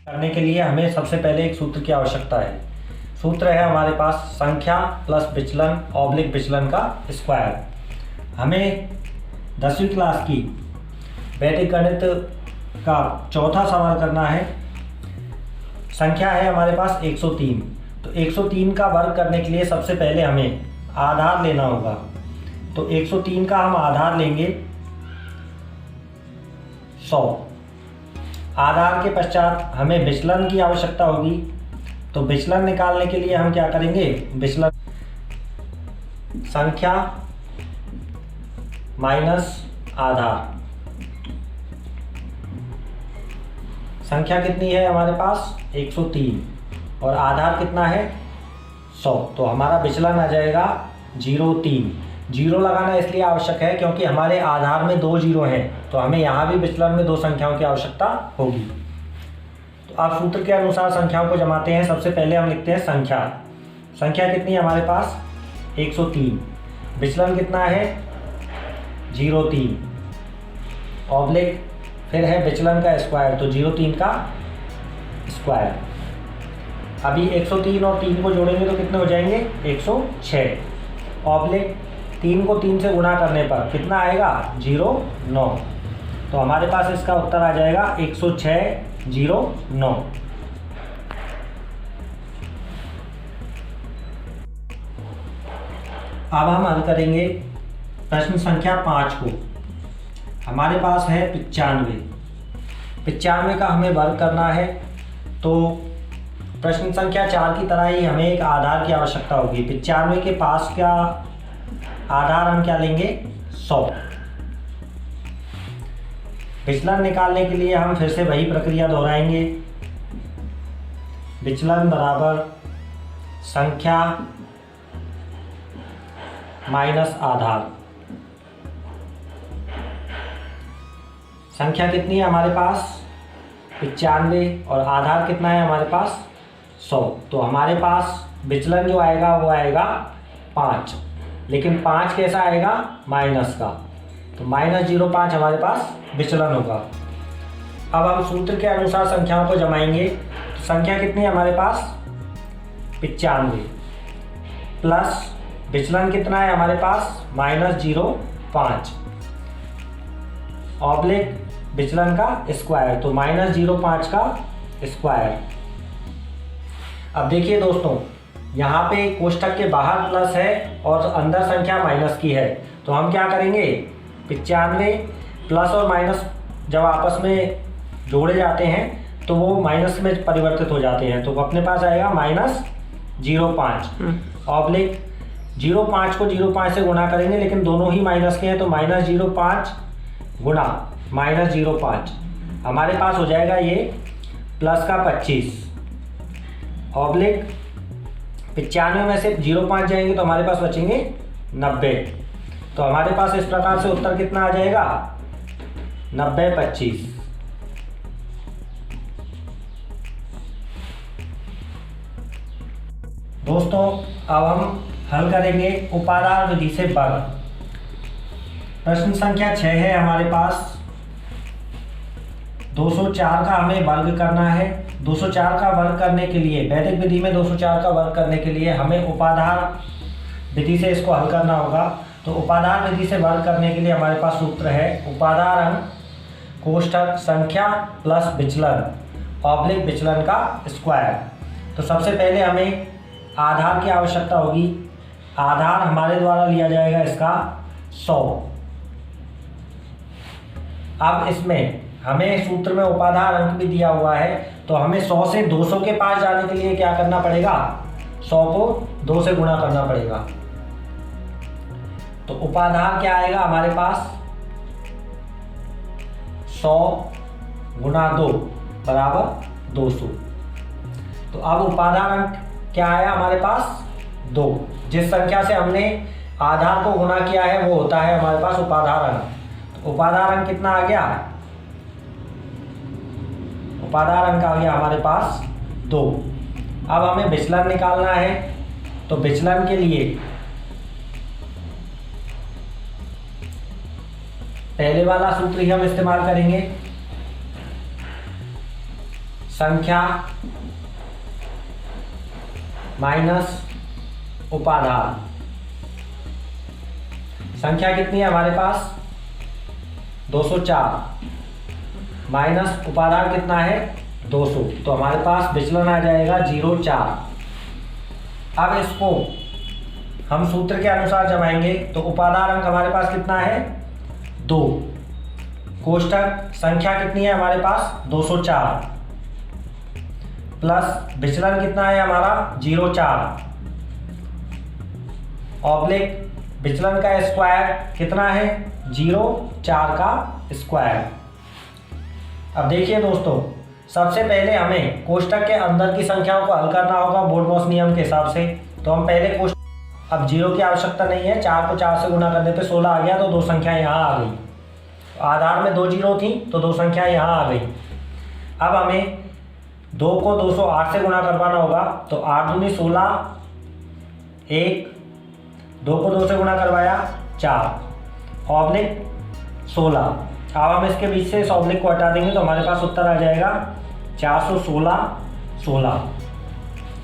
करने के लिए हमें सबसे पहले एक सूत्र की आवश्यकता है। सूत्र है हमारे पास संख्या प्लस विचलन ऑब्लिक विचलन का स्क्वायर। हमें 10वीं क्लास की वैदिक गणित का चौथा सवाल करना है। संख्या है हमारे पास 103। तो 103 का वर्ग करने के लिए सबसे पहले हमें आधार लेना होगा। तो 103 का हम आधार लेंगे 100। आधार के पश्चात हमें विचलन की आवश्यकता होगी। तो विचलन निकालने के लिए हम क्या करेंगे, विचलन संख्या माइनस आधार। संख्या कितनी है हमारे पास 103 और आधार कितना है 100। तो हमारा विचलन आ जाएगा 0.3। जीरो लगाना इसलिए आवश्यक है क्योंकि हमारे आधार में 2 जीरो हैं, तो हमें यहाँ भी विचलन में 2 संख्याओं की आवश्यकता होगी। तो आप सूत्र के अनुसार संख्याओं को जमाते हैं। सबसे पहले हम लिखते हैं संख्या। संख्या कितनी है हमारे पास 103। विचलन कितना है 0.3 ऑब्लिक फिर है विचलन का स्क्वायर, तो 0.3 का स्क्वायर। अभी 103 और 3 को जोड़ेंगे तो कितने हो जाएंगे 106 ऑब्लिक 3 को 3 से गुणा करने पर कितना आएगा 0.9। तो हमारे पास इसका उत्तर आ जाएगा 106.09। अब हम हल करेंगे प्रश्न संख्या 5 को। हमारे पास है 95 का हमें वर्ग करना है। तो प्रश्न संख्या 4 की तरह ही हमें एक आधार की आवश्यकता होगी। 95 के पास का आधार हम क्या लेंगे 100। विचलन निकालने के लिए हम फिर से वही प्रक्रिया दोहराएंगे। विचलन बराबर संख्या माइनस आधार। संख्या कितनी है हमारे पास 95 और आधार कितना है हमारे पास 100। तो हमारे पास विचलन जो आएगा वो आएगा 5, लेकिन 5 कैसा आएगा माइनस का, तो -0.5 हमारे पास विचलन होगा। अब हम सूत्र के अनुसार संख्याओं को जमाएंगे। तो संख्या कितनी है हमारे पास 95 प्लस विचलन कितना है हमारे पास -0.5 ऑब्लिक विचलन का स्क्वायर, तो -0.5 का स्क्वायर। अब देखिए दोस्तों, यहाँ पे कोष्ठक के बाहर प्लस है और अंदर संख्या माइनस की है। तो हम क्या करेंगे 95 प्लस और माइनस जब आपस में जोड़े जाते हैं तो वो माइनस में परिवर्तित हो जाते हैं। तो अपने पास आएगा -0.5 ऑब्लिक 0.5 को 0.5 से गुणा करेंगे, लेकिन दोनों ही माइनस के हैं, तो -0.5 गुणा -0.5 हमारे पास हो जाएगा ये प्लस का 25 ऑब्लिक 95 में से 0.5 जाएंगे तो हमारे पास बचेंगे 90। तो हमारे पास इस प्रकार से उत्तर कितना आ जाएगा 90/25। दोस्तों अब हम हल करेंगे उपादान विधि से वर्ग। प्रश्न संख्या 6 है हमारे पास। 204 का हमें वर्ग करना है। 204 का वर्ग करने के लिए वैदिक विधि में 204 का वर्ग करने के लिए हमें उपाधार विधि से इसको हल करना होगा। तो उपाधार विधि से वर्ग करने के लिए हमारे पास सूत्र है उपाधार अंक कोष्ठक संख्या प्लस विचलन ऑब्लिक विचलन का स्क्वायर। तो सबसे पहले हमें आधार की आवश्यकता होगी। आधार हमारे द्वारा लिया जाएगा इसका 100। अब इसमें हमें सूत्र में उपाधार अंक भी दिया हुआ है, तो हमें 100 से 200 के पास जाने के लिए क्या करना पड़ेगा 100 को 2 से गुणा करना पड़ेगा। तो उपाधार क्या आएगा हमारे पास 100 गुणा 2 बराबर 200। तो अब उपाधार अंक क्या आया हमारे पास 2। जिस संख्या से हमने आधार को गुणा किया है वो होता है हमारे पास उपाधार अंक। तो उपाधार अंक कितना आ गया, उपाधार अंक आ गया हमारे पास 2। अब हमें विचलन निकालना है। तो विचलन के लिए पहले वाला सूत्र ही हम इस्तेमाल करेंगे। संख्या माइनस उपाधार। संख्या कितनी है हमारे पास 204 माइनस उपाधार कितना है 200, तो हमारे पास विचलन आ जाएगा 0,4। अब इसको हम सूत्र के अनुसार जमाएंगे तो उपाधार अंक हमारे पास कितना है 2, कोष्ठक संख्या कितनी है हमारे पास 204 प्लस विचलन कितना है हमारा 0,4 ऑब्लिक विचलन का स्क्वायर कितना है 0,4 का स्क्वायर। अब देखिए दोस्तों, सबसे पहले हमें कोष्ठक के अंदर की संख्याओं को हल करना होगा बोर्ड-मॉस नियम के हिसाब से। तो हम पहले अब 0 की आवश्यकता नहीं है, 4 को 4 से गुना करने पे 16 आ गया, तो 2 संख्या यहाँ आ गई। आधार में 2 जीरो थी तो 2 संख्या यहाँ आ गई। अब हमें 2 को 208 से गुणा करवाना होगा, तो 8 दूनी 16, 1, 2 को 2 से गुणा करवाया 4 ऑब्लिक 16। अब हम इसके बीच से इस ऑब्लिक को हटा देंगे तो हमारे पास उत्तर आ जाएगा 416।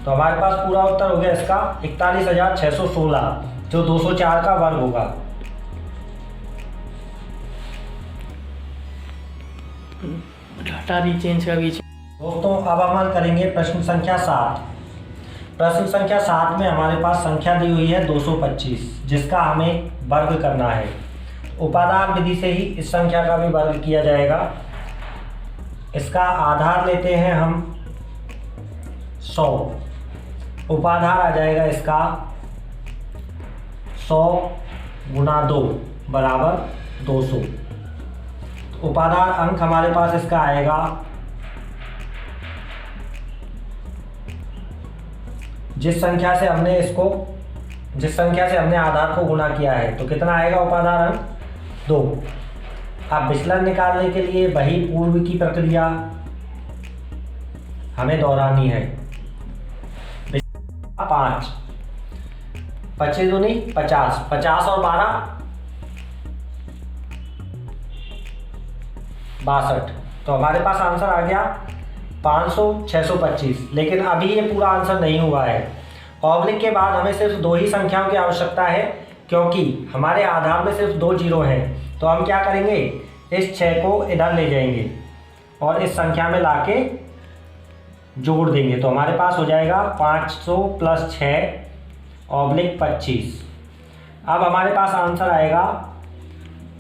तो हमारे पास पूरा उत्तर हो गया इसका 41,616, जो 204 का वर्ग होगा। चेंज का बीच। दोस्तों अब हम करेंगे प्रश्न संख्या 7। प्रश्न संख्या 7 में हमारे पास संख्या दी हुई है 225, जिसका हमें वर्ग करना है। उपाधार विधि से ही इस संख्या का भी वर्ग किया जाएगा। इसका आधार लेते हैं हम 100, उपाधार आ जाएगा इसका 100 गुणा 2 बराबर 200। तो उपाधार अंक हमारे पास इसका आएगा जिस संख्या से हमने आधार को गुणा किया है, तो कितना आएगा उपाधार अंक 2। अब विचलन निकालने के लिए वही पूर्व की प्रक्रिया हमें दोहरानी है। 5 25 दूनी 50, 50 और 12 62। तो हमारे पास आंसर आ गया 500 625। लेकिन अभी ये पूरा आंसर नहीं हुआ है। ऑब्लिक के बाद हमें सिर्फ 2 ही संख्याओं की आवश्यकता है, क्योंकि हमारे आधार में सिर्फ 2 जीरो हैं। तो हम क्या करेंगे, इस 6 को इधर ले जाएंगे और इस संख्या में लाके जोड़ देंगे। तो हमारे पास हो जाएगा 500 प्लस 6 ऑब्लिक 25। अब हमारे पास आंसर आएगा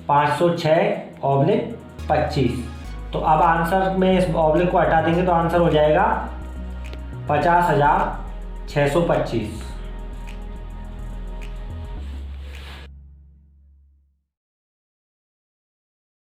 506 ऑब्लिक 25। तो अब आंसर में इस ऑब्लिक को हटा देंगे तो आंसर हो जाएगा 50,625।